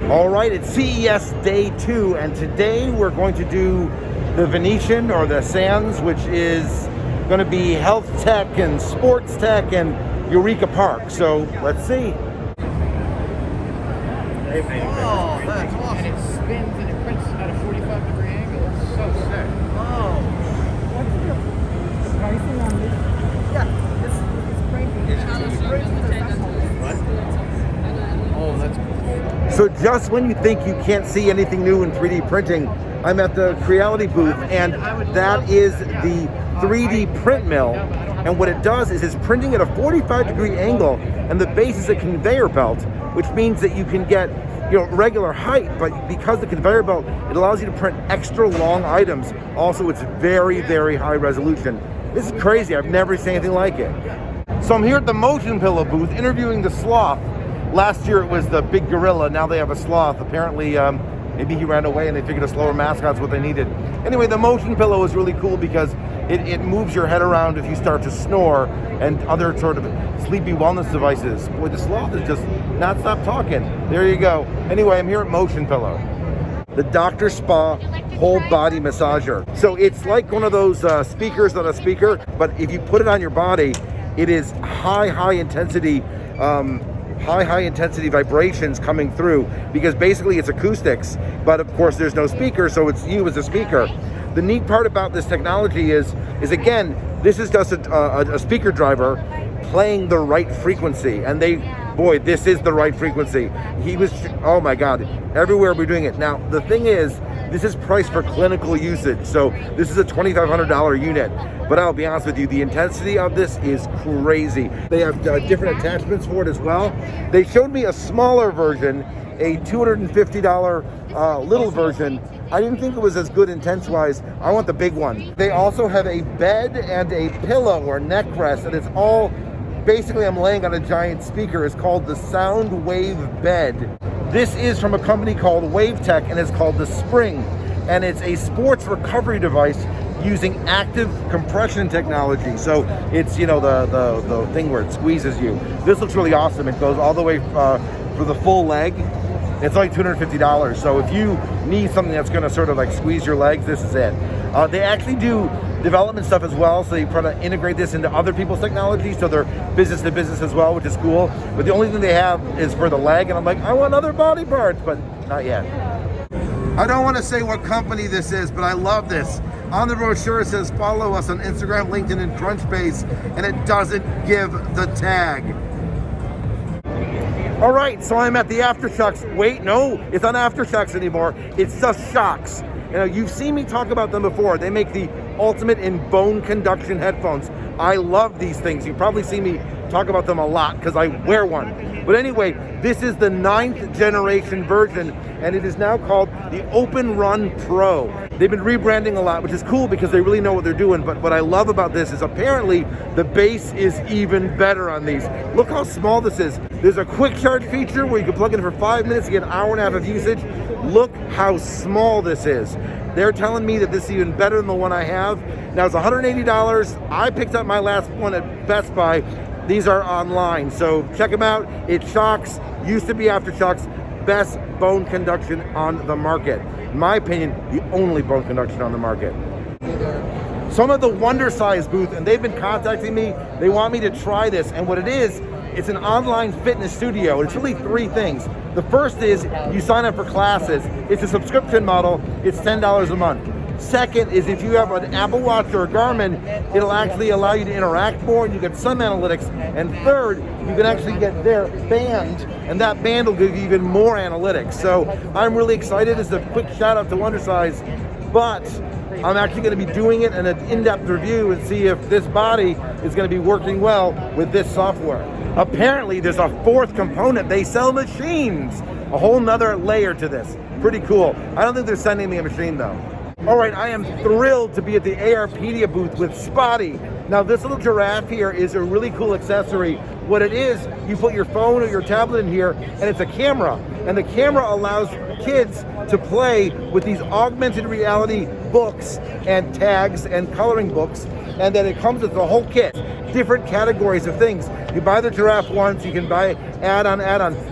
All right, it's CES Day 2, and today we're going to do the Venetian or the Sands, which is going to be health tech and sports tech and Eureka Park. So let's see. Oh, that's awesome. And it spins and it prints at a 45-degree angle. It's so sick. Oh. What's the pricing on this? Yeah, it's cranking. What? Oh, that's cool. So just when you think you can't see anything new in 3D printing, I'm at the Creality booth, and that is the 3D print mill. And what it does is it's printing at a 45-degree angle, and the base is a conveyor belt, which means that you can get, regular height, but because the conveyor belt, it allows you to print extra long items. Also, it's very, very high resolution. This is crazy. I've never seen anything like it. So I'm here at the MotionPillow booth interviewing the sloth. Last year it was the big gorilla. Now they have a sloth. Apparently, maybe he ran away and they figured a slower mascot's what they needed. Anyway, the MotionPillow is really cool because it moves your head around if you start to snore, and other sort of sleepy wellness devices. Boy, the sloth is just not stop talking. There you go. Anyway, I'm here at MotionPillow. The Dr. Spa whole body massager. So it's like one of those speakers on a speaker, but if you put it on your body, it is high intensity vibrations coming through, because basically it's acoustics, but of course there's no speaker, so it's you as a speaker. The neat part about this technology is again, this is just a speaker driver playing the right frequency, and this is the right frequency. Oh my God, everywhere we're doing it. Now, the thing is, this is priced for clinical usage, so this is a $2,500 unit. But I'll be honest with you, the intensity of this is crazy. They have different attachments for it as well. They showed me a smaller version, a $250 little version. I didn't think it was as good intense-wise. I want the big one. They also have a bed and a pillow or neck rest, and it's all, basically I'm laying on a giant speaker. It's called the SoundWave bed. This is from a company called Wavetec, and it's called the Spryng, and it's a sports recovery device using active compression technology. So it's, the thing where it squeezes you. This looks really awesome. It goes all the way for the full leg. It's like $250. So if you need something that's going to sort of like squeeze your legs, this is it. They actually do development stuff as well, so you try to integrate this into other people's technology, so they're business to business as well, which is cool. But the only thing they have is for the leg, and I'm like, I want other body parts, but not yet. I don't want to say what company this is, but I love this. On the brochure it says follow us on Instagram, LinkedIn, and Crunchbase, and it doesn't give the tag. All right, so I'm at the Aftershokz. Wait, no, it's not Aftershokz anymore. It's just Shokz. You've seen me talk about them before. They make the ultimate in bone conduction headphones. I love these things. You probably see me talk about them a lot because I wear one. But anyway, this is the 9th generation version, and it is now called the OpenRunPro. They've been rebranding a lot, which is cool because they really know what they're doing. But what I love about this is apparently the bass is even better on these. Look how small this is. There's a quick charge feature where you can plug in for 5 minutes to get an hour and a half of usage. Look how small this is. They're telling me that this is even better than the one I have. Now it's $180. I picked up my last one at Best Buy. These are online, so check them out. It's Shokz, used to be Aftershokz, best bone conduction on the market. In my opinion, the only bone conduction on the market. So I'm at the Wonder Size booth, and they've been contacting me. They want me to try this, and what it is, it's an online fitness studio. It's really 3 things. The first is you sign up for classes. It's a subscription model. It's $10 a month. Second is if you have an Apple Watch or a Garmin, it'll actually allow you to interact more and you get some analytics. And third, you can actually get their band, and that band will give you even more analytics. So I'm really excited. It's a quick shout out to Wonder Size, but I'm actually going to be doing it in an in-depth review and see if this body is going to be working well with this software. Apparently there's a 4th component. They sell machines, a whole nother layer to this. Pretty cool. I don't think they're sending me a machine though. All right, I am thrilled to be at the Arpedia booth with Spotty. Now this little giraffe here is a really cool accessory What it is, you put your phone or your tablet in here, and it's a camera. And the camera allows kids to play with these augmented reality books and tags and coloring books, and then it comes with the whole kit. Different categories of things. You buy the giraffe once, you can buy add-on.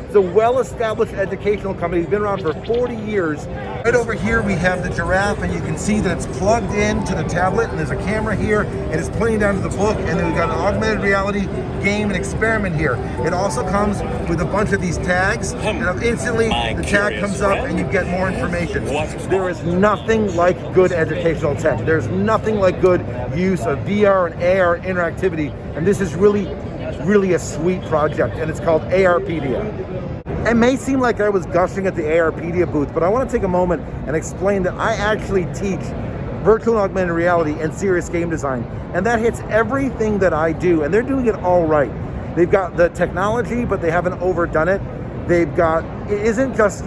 It's a well-established educational company. It's been around for 40 years. Right over here we have the giraffe, and you can see that it's plugged into the tablet, and there's a camera here, and it's playing down to the book, and then we've got an augmented reality game and experiment here. It also comes with a bunch of these tags, and instantly the tag comes up and you get more information. There is nothing like good educational tech. There's nothing like good use of VR and AR interactivity, and this is really a sweet project, and it's called Arpedia. It may seem like I was gushing at the Arpedia booth, but I want to take a moment and explain that I actually teach virtual and augmented reality and serious game design, and that hits everything that I do, and they're doing it all right. They've got the technology, but they haven't overdone it. It isn't just,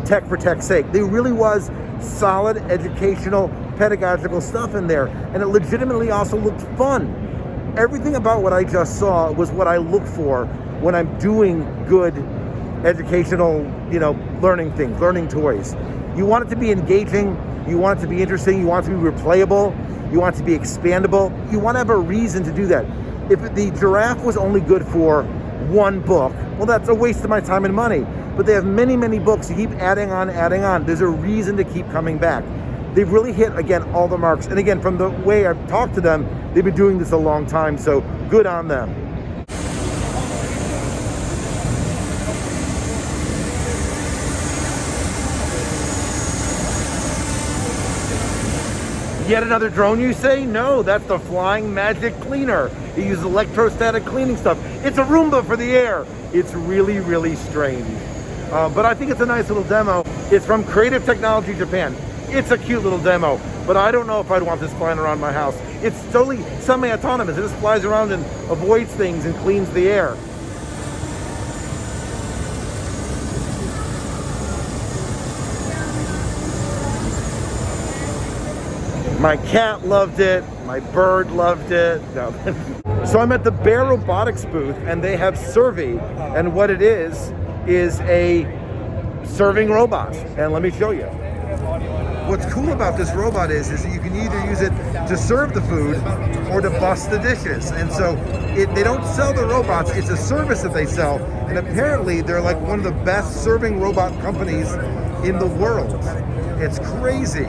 tech for tech's sake. There really was solid educational, pedagogical stuff in there, and it legitimately also looked fun. Everything about what I just saw was what I look for when I'm doing good educational, learning things, learning toys. You want it to be engaging, you want it to be interesting, you want it to be replayable, you want it to be expandable, you want to have a reason to do that. If the giraffe was only good for one book, well, that's a waste of my time and money. But they have many, many books. You keep adding on. There's a reason to keep coming back. They've really hit, again, all the marks. And again, from the way I've talked to them, they've been doing this a long time, so good on them. Yet another drone, you say? No, that's the Flying Magic Cleaner. It uses electrostatic cleaning stuff. It's a Roomba for the air. It's really, really strange. But I think it's a nice little demo. It's from Creative Technology Japan. It's a cute little demo, but I don't know if I'd want this flying around my house. It's totally semi-autonomous. It just flies around and avoids things and cleans the air. My cat loved it. My bird loved it. No. So I'm at the Bear Robotics booth, and they have Servy, and what it is a serving robot. And let me show you. What's cool about this robot is that you can either use it to serve the food or to bust the dishes. And so they don't sell the robots, it's a service that they sell. And apparently they're like one of the best serving robot companies in the world. It's crazy.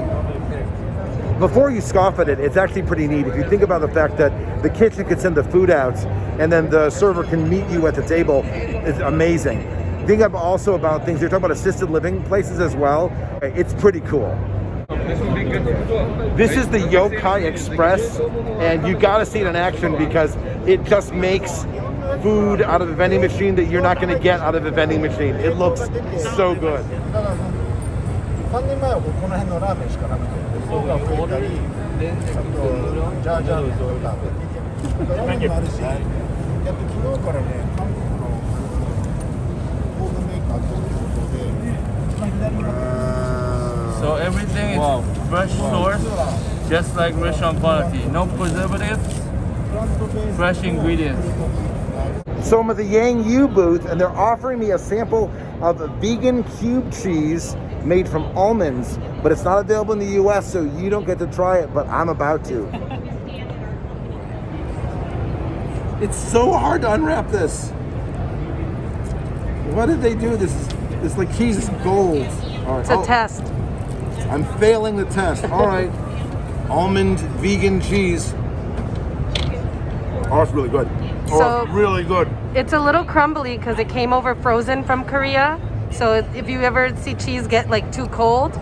Before you scoff at it, it's actually pretty neat. If you think about the fact that the kitchen can send the food out and then the server can meet you at the table, it's amazing. Think also about things, you're talking about assisted living places as well. It's pretty cool. This is the Yokai Express, and you gotta see it in action because it just makes food out of a vending machine that you're not gonna get out of a vending machine. It looks so good. So everything is fresh sourced, just like restaurant quality. No preservatives, fresh ingredients. So I'm at the Yang Yu booth, and they're offering me a sample of a vegan cube cheese made from almonds, but it's not available in the US, so you don't get to try it, but I'm about to. It's so hard to unwrap this. What did they do? This like cheese is gold. All right. It's a test. I'm failing the test. All right. Almond vegan cheese. Oh, it's really good. So it's really good. It's a little crumbly because it came over frozen from Korea. So if you ever see cheese get like too cold.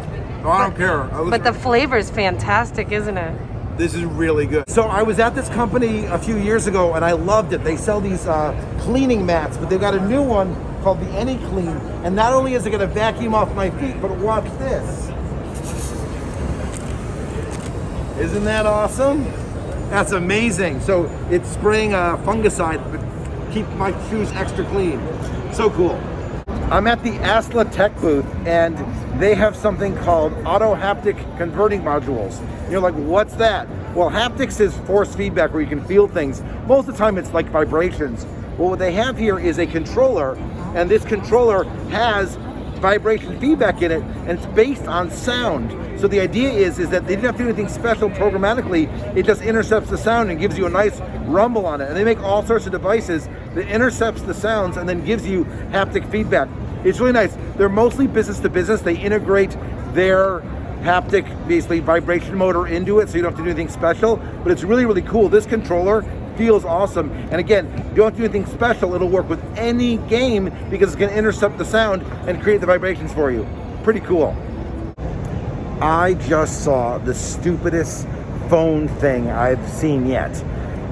Oh, I don't care. But the flavor is fantastic, isn't it? This is really good. So I was at this company a few years ago and I loved it. They sell these cleaning mats, but they've got a new one called the AnyClean. And not only is it gonna vacuum off my feet, but watch this. Isn't that awesome? That's amazing. So it's spraying a fungicide, but keep my shoes extra clean. So cool. I'm at the Asla Tech booth, and they have something called auto haptic converting modules. And you're like, what's that? Well, haptics is force feedback where you can feel things. Most of the time it's like vibrations. Well, what they have here is a controller, and this controller has vibration feedback in it, and it's based on sound. So the idea is that they didn't have to do anything special programmatically. It just intercepts the sound and gives you a nice rumble on it. And they make all sorts of devices that intercepts the sounds and then gives you haptic feedback. It's really nice. They're mostly business to business. They integrate their haptic, basically vibration motor into it, so you don't have to do anything special, but it's really, really cool. This controller feels awesome. And again, you don't have to do anything special. It'll work with any game because it's going to intercept the sound and create the vibrations for you. Pretty cool. I just saw the stupidest phone thing I've seen yet.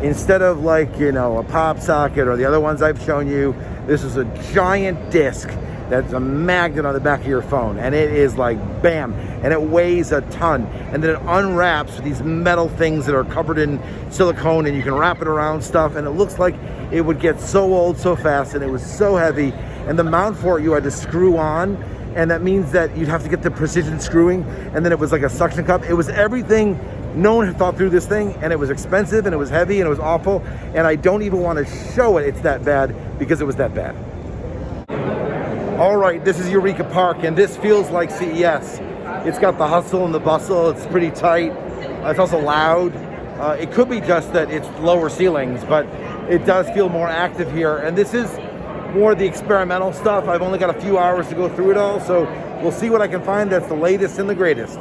Instead of like, you know, a pop socket or the other ones I've shown you, this is a giant disc that's a magnet on the back of your phone, and it is like bam, and it weighs a ton, and then it unwraps with these metal things that are covered in silicone, and you can wrap it around stuff, and it looks like it would get so old so fast, and it was so heavy, and the mount for it you had to screw on, and that means that you'd have to get the precision screwing, and then it was like a suction cup. It was everything no one had thought through this thing, and it was expensive, and it was heavy, and it was awful, and I don't even want to show it. It's that bad because it was that bad. All right, this is Eureka Park, and this feels like CES. It's got the hustle and the bustle. It's pretty tight. It's also loud. It could be just that it's lower ceilings, but it does feel more active here. And this is more the experimental stuff. I've only got a few hours to go through it all, so we'll see what I can find that's the latest and the greatest.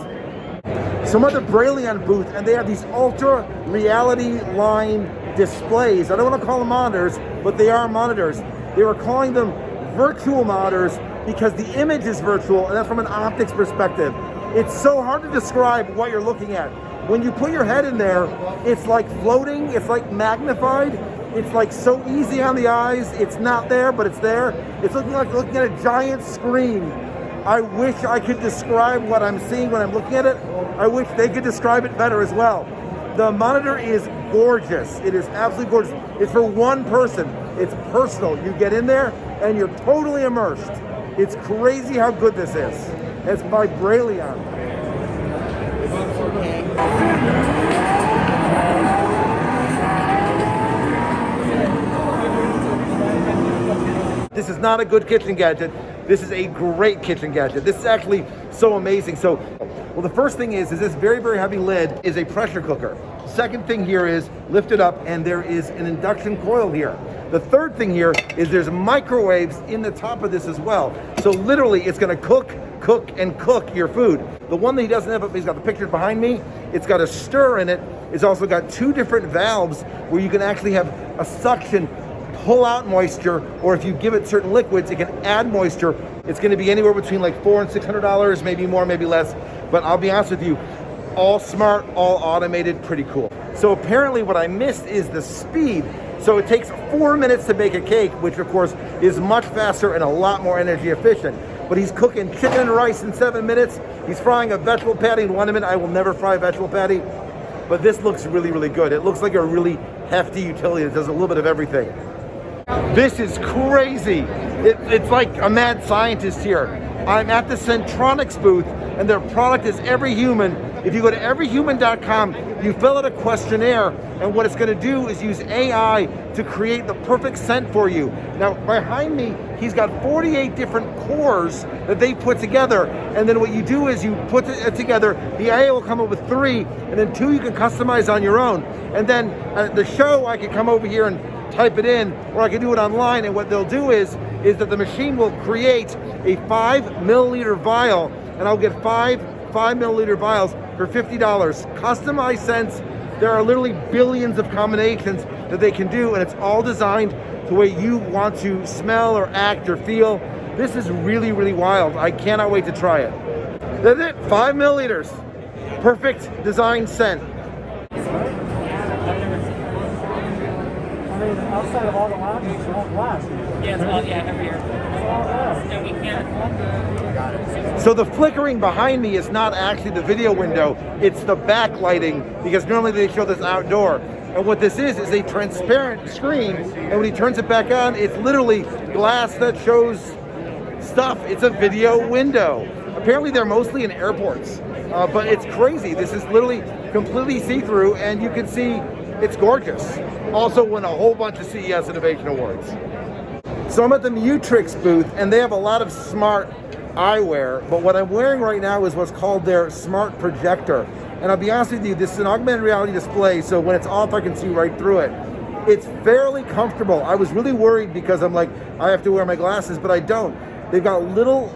So I'm at the Brailleon booth, and they have these ultra reality line displays. I don't want to call them monitors, but they are monitors. They were calling them virtual monitors because the image is virtual, and that's from an optics perspective. It's so hard to describe what you're looking at. When you put your head in there, it's like floating, it's like magnified, it's like so easy on the eyes. It's not there, but it's there. It's looking like looking at a giant screen. I wish I could describe what I'm seeing when I'm looking at it. I wish they could describe it better as well. The monitor is gorgeous. It is absolutely gorgeous. It's for one person. It's personal. You get in there and you're totally immersed. It's crazy how good this is. It's by Brailleon. This is not a good kitchen gadget. This is a great kitchen gadget. This is actually so amazing. So, well, the first thing is this very, very heavy lid is a pressure cooker. Second thing here is lift it up and there is an induction coil here. The third thing here is there's microwaves in the top of this as well. So literally it's gonna cook your food. The one that he doesn't have, he's got the picture behind me, it's got a stir in it. It's also got two different valves where you can actually have a suction pull out moisture, or if you give it certain liquids, it can add moisture. It's gonna be anywhere between like $400 and $600, maybe more, maybe less. But I'll be honest with you, all smart, all automated, pretty cool. So apparently what I missed is the speed. So it takes 4 minutes to make a cake, which of course is much faster and a lot more energy efficient. But he's cooking chicken and rice in 7 minutes. He's frying a vegetable patty in 1 minute. I will never fry a vegetable patty, but this looks really, really good. It looks like a really hefty utility that does a little bit of everything. This is crazy. It's like a mad scientist here. I'm at the Centronics booth, and their product is Every Human. If you go to everyhuman.com, you fill out a questionnaire, and what it's going to do is use AI to create the perfect scent for you. Now, behind me, he's got 48 different cores that they put together, and then what you do is you put it together, the AI will come up with 3, and then 2 you can customize on your own. And then at the show, I can come over here and type it in, or I can do it online, and what they'll do is that the machine will create a 5 milliliter vial, and I'll get 5 milliliter vials for $50. Customized scents. There are literally billions of combinations that they can do, and it's all designed the way you want to smell or act or feel. This is really, really wild. I cannot wait to try it. That's it, 5 milliliters. Perfect design scent. I mean, outside of all the lounges, it won't last. Yeah, it's all, every year. And we can't. So the flickering behind me is not actually the video window, it's the backlighting, because normally they show this outdoor. And what this is a transparent screen, and when he turns it back on, it's literally glass that shows stuff. It's a video window. Apparently they're mostly in airports, but it's crazy. This is literally completely see-through, and you can see It's gorgeous. Also won a whole bunch of CES Innovation Awards. So I'm at the Mutrix booth, and they have a lot of smart eyewear, but what I'm wearing right now is what's called their smart projector. And I'll be honest with you, this is an augmented reality display, so when it's off, I can see right through it. It's fairly comfortable. I was really worried because I'm like, I have to wear my glasses, but I don't. They've got little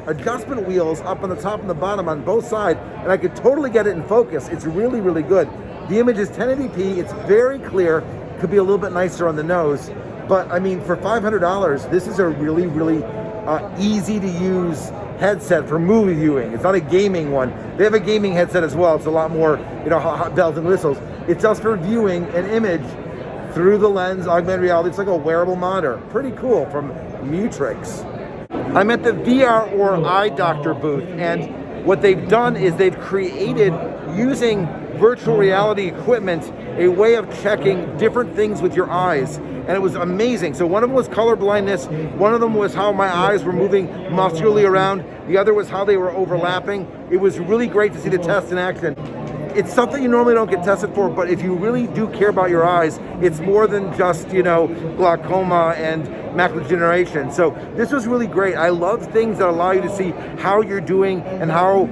adjustment wheels up on the top and the bottom on both sides, and I could totally get it in focus. It's really, really good. The image is 1080p, it's very clear, could be a little bit nicer on the nose, but I mean, for $500, this is a really, really easy to use headset for movie viewing. It's not a gaming one. They have a gaming headset as well. It's a lot more, you know, hot bells and whistles. It's just for viewing an image through the lens, augmented reality. It's like a wearable monitor. Pretty cool from Mutrix. I'm at the VR or Eye Doctor booth, and what they've done is they've created, using virtual reality equipment, a way of checking different things with your eyes. And it was amazing. So one of them was color blindness. One of them was how my eyes were moving muscularly around. The other was how they were overlapping. It was really great to see the test in action. It's something you normally don't get tested for, but if you really do care about your eyes, it's more than just, you know, glaucoma and macular degeneration. So this was really great. I love things that allow you to see how you're doing and how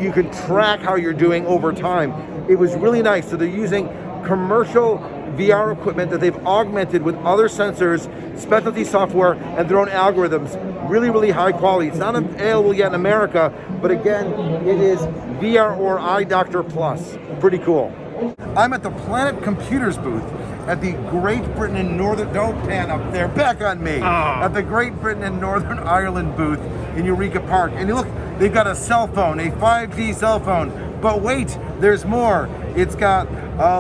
you can track how you're doing over time. It was really nice. So they're using commercial VR equipment that they've augmented with other sensors, specialty software, and their own algorithms. Really, really high quality. It's not available yet in America, but again, it is VR or Eye Doctor Plus. Pretty cool. I'm at the Planet Computers booth at the Great Britain and Northern, don't pan up there, back on me. At the Great Britain and Northern Ireland booth in Eureka Park. And you look, they've got a cell phone, a 5G cell phone. But wait, there's more. It's got,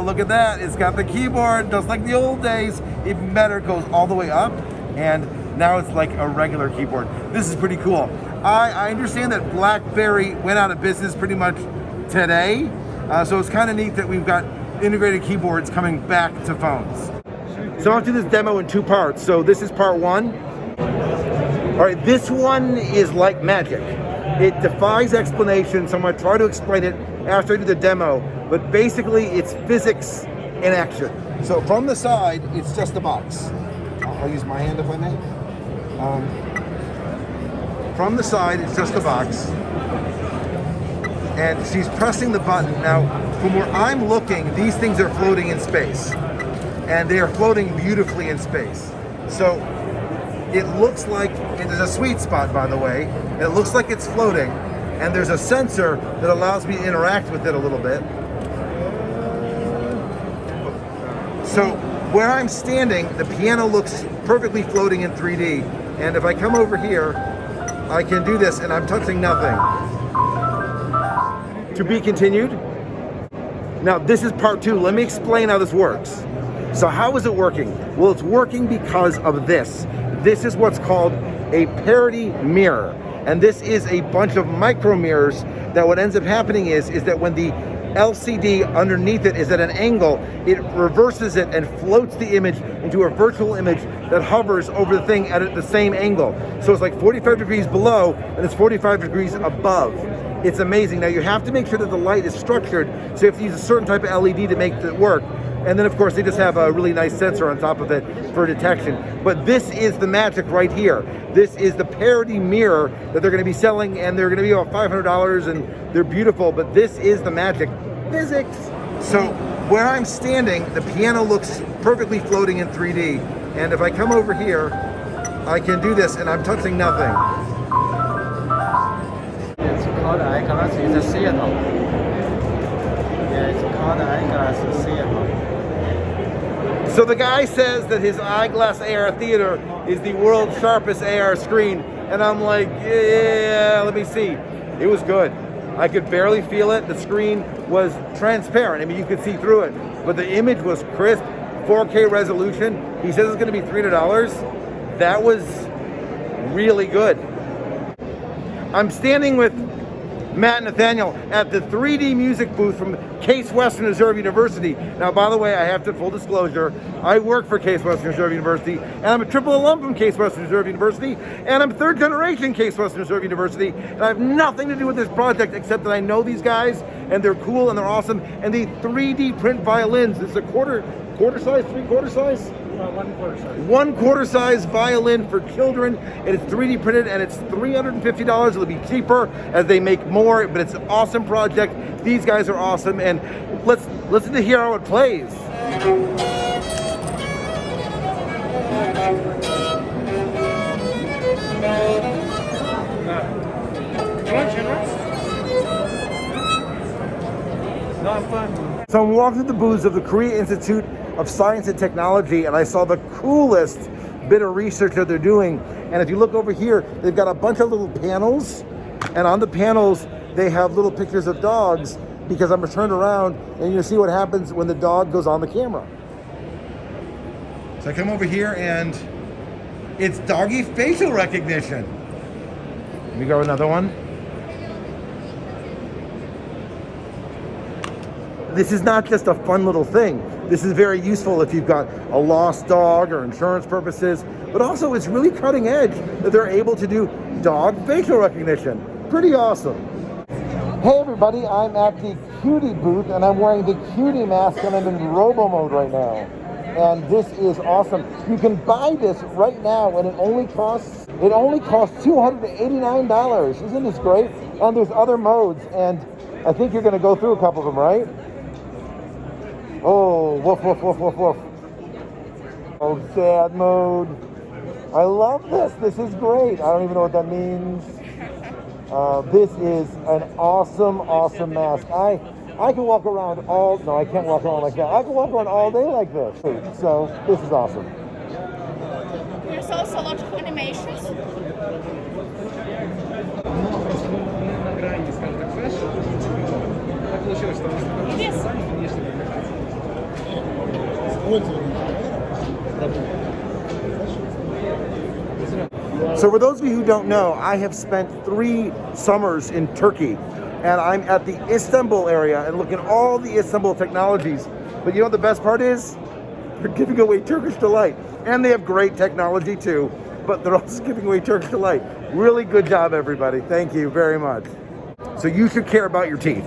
look at that, it's got the keyboard, just like the old days. Even better, it goes all the way up, and now it's like a regular keyboard. This is pretty cool. I understand that BlackBerry went out of business pretty much today, so it's kind of neat that we've got integrated keyboards coming back to phones. So I'll do this demo in two parts. So this is part one. All right, this one is like magic. It defies explanation, so I'm going to try to explain it after I do the demo, but basically it's physics in action. So from the side, it's just a box. I'll use my hand if I may. From the side, it's just a box. And she's pressing the button. Now, from where I'm looking, these things are floating in space. And they are floating beautifully in space. So it looks like, and there's a sweet spot, by the way, and it looks like it's floating, and there's a sensor that allows me to interact with it a little bit. So where I'm standing, the piano looks perfectly floating in 3D, and if I come over here, I can do this, and I'm touching nothing. To be continued. Now, this is part two. Let me explain how this works. So how is it working? Well, it's working because of this. This is what's called a Parody Mirror. And this is a bunch of micro mirrors that what ends up happening is that when the LCD underneath it is at an angle, it reverses it and floats the image into a virtual image that hovers over the thing at the same angle. So it's like 45 degrees below and it's 45 degrees above. It's amazing. Now you have to make sure that the light is structured, so you have to use a certain type of LED to make it work. And then of course they just have a really nice sensor on top of it for detection. But this is the magic right here. This is the Parody Mirror that they're going to be selling, and they're going to be about $500, and they're beautiful, but this is the magic. Physics. So where I'm standing, the piano looks perfectly floating in 3D. And if I come over here, I can do this, and I'm touching nothing. It's called eyeglass. It's a theater. Yeah, it's called eyeglass theater. So the guy says that his eyeglass AR theater is the world's sharpest AR screen, and I'm like, yeah, let me see. It was good. I could barely feel it. The screen was transparent. I mean, you could see through it, but the image was crisp, 4K resolution. He says it's going to be $300. That was really good. I'm standing with Matt and Nathaniel at the 3D music booth from Case Western Reserve University. Now, by the way, I have to full disclosure, I work for Case Western Reserve University, and I'm a triple alum from Case Western Reserve University, and I'm third generation Case Western Reserve University, and I have nothing to do with this project except that I know these guys, and they're cool, and they're awesome, and the 3D print violins. This is a quarter size, 3/4 size? 1/4 size. 1/4 size violin for children, and it's 3D printed, and it's $350. It'll be cheaper as they make more, but it's an awesome project. These guys are awesome, and let's listen to hear how it plays. No, I'm fine. So I'm walking through the booths of the Korea Institute of Science and Technology, and I saw the coolest bit of research that they're doing. And if you look over here, they've got a bunch of little panels, and on the panels they have little pictures of dogs, because I'm gonna turn around and you'll see what happens when the dog goes on the camera. So I come over here and it's Doggy facial recognition. Let me go another one. This is not just a fun little thing. This is very useful if you've got a lost dog or insurance purposes, but also it's really cutting edge that they're able to do dog facial recognition. Pretty awesome. Hey everybody, I'm at the Cutie booth and I'm wearing the Cutie Mask and I'm in robo mode right now. And this is awesome. You can buy this right now and it only costs $289. Isn't this great? And there's other modes, and I think you're gonna go through a couple of them, right? Oh, woof, woof, woof, woof, woof. Oh, sad mode. I love this. This is great. I don't even know what that means. This is an awesome, awesome mask. I can walk around no, I can't walk around like that. I can walk around all day like this. So, this is awesome. There's also a lot of animations. Yes. So for those of you who don't know, I have spent 3 summers in Turkey, and I'm at the Istanbul area and looking at all the Istanbul technologies. But you know what the best part is? They're giving away Turkish Delight. And they have great technology too, but they're also giving away Turkish Delight. Really good job, everybody. Thank you very much. So you should care about your teeth,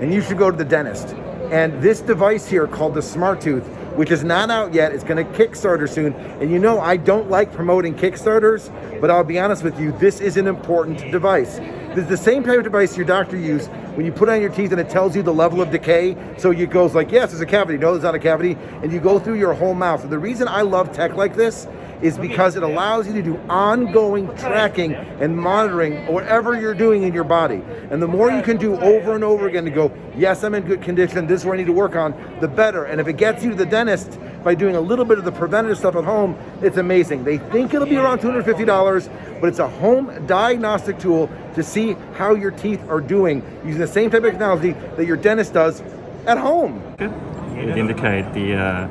and you should go to the dentist. And this device here called the Smart Tooth, which is not out yet, it's gonna Kickstarter soon. And you know I don't like promoting Kickstarters, but I'll be honest with you, this is an important device. This is the same type of device your doctor used when you put it on your teeth and it tells you the level of decay. So it goes like, yes, there's a cavity, no, there's not a cavity, and you go through your whole mouth. And the reason I love tech like this is because it allows you to do ongoing tracking and monitoring whatever you're doing in your body. And the more you can do over and over again to go, yes, I'm in good condition, this is where I need to work on, the better. And if it gets you to the dentist by doing a little bit of the preventative stuff at home, it's amazing. They think it'll be around $250, but it's a home diagnostic tool to see how your teeth are doing using the same type of technology that your dentist does at home. It indicates the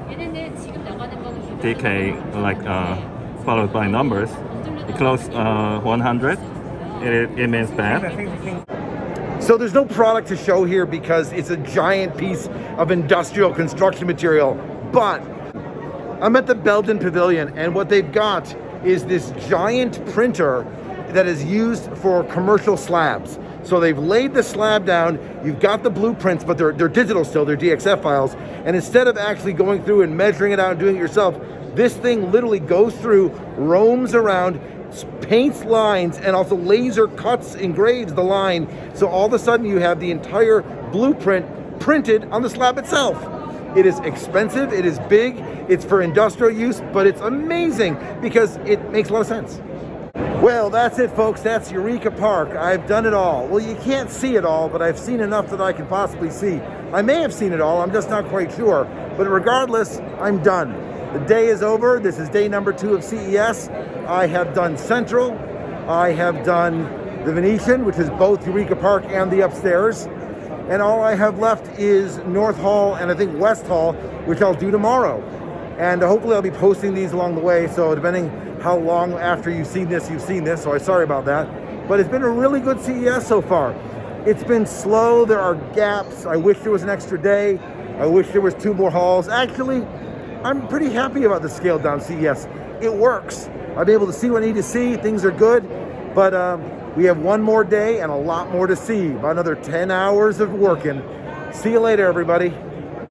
decay, like followed by numbers. It close 100. It means bad. So there's no product to show here because it's a giant piece of industrial construction material, but I'm at the Belgian Pavilion, and what they've got is this giant printer that is used for commercial slabs. So they've laid the slab down, you've got the blueprints, but they're digital still, they're DXF files, and instead of actually going through and measuring it out and doing it yourself, this thing literally goes through, roams around, paints lines, and also laser cuts, engraves the line, so all of a sudden you have the entire blueprint printed on the slab itself. It is expensive, it is big, it's for industrial use, but it's amazing because it makes a lot of sense. Well, that's it, folks. That's Eureka Park. I've done it all. Well, you can't see it all, but I've seen enough that I can possibly see. I may have seen it all, I'm just not quite sure. But regardless, I'm done. The day is over. This is day number 2 of CES. I have done Central. I have done the Venetian, which is both Eureka Park and the upstairs. And all I have left is North Hall and I think West Hall, which I'll do tomorrow. And hopefully I'll be posting these along the way, so depending how long after you've seen this, so I'm sorry about that. But it's been a really good CES so far. It's been slow. There are gaps. I wish there was an extra day. I wish there was 2 more halls. Actually, I'm pretty happy about the scaled down CES. It works. I'll be able to see what I need to see. Things are good, but we have 1 more day and a lot more to see. About another 10 hours of working. See you later, everybody.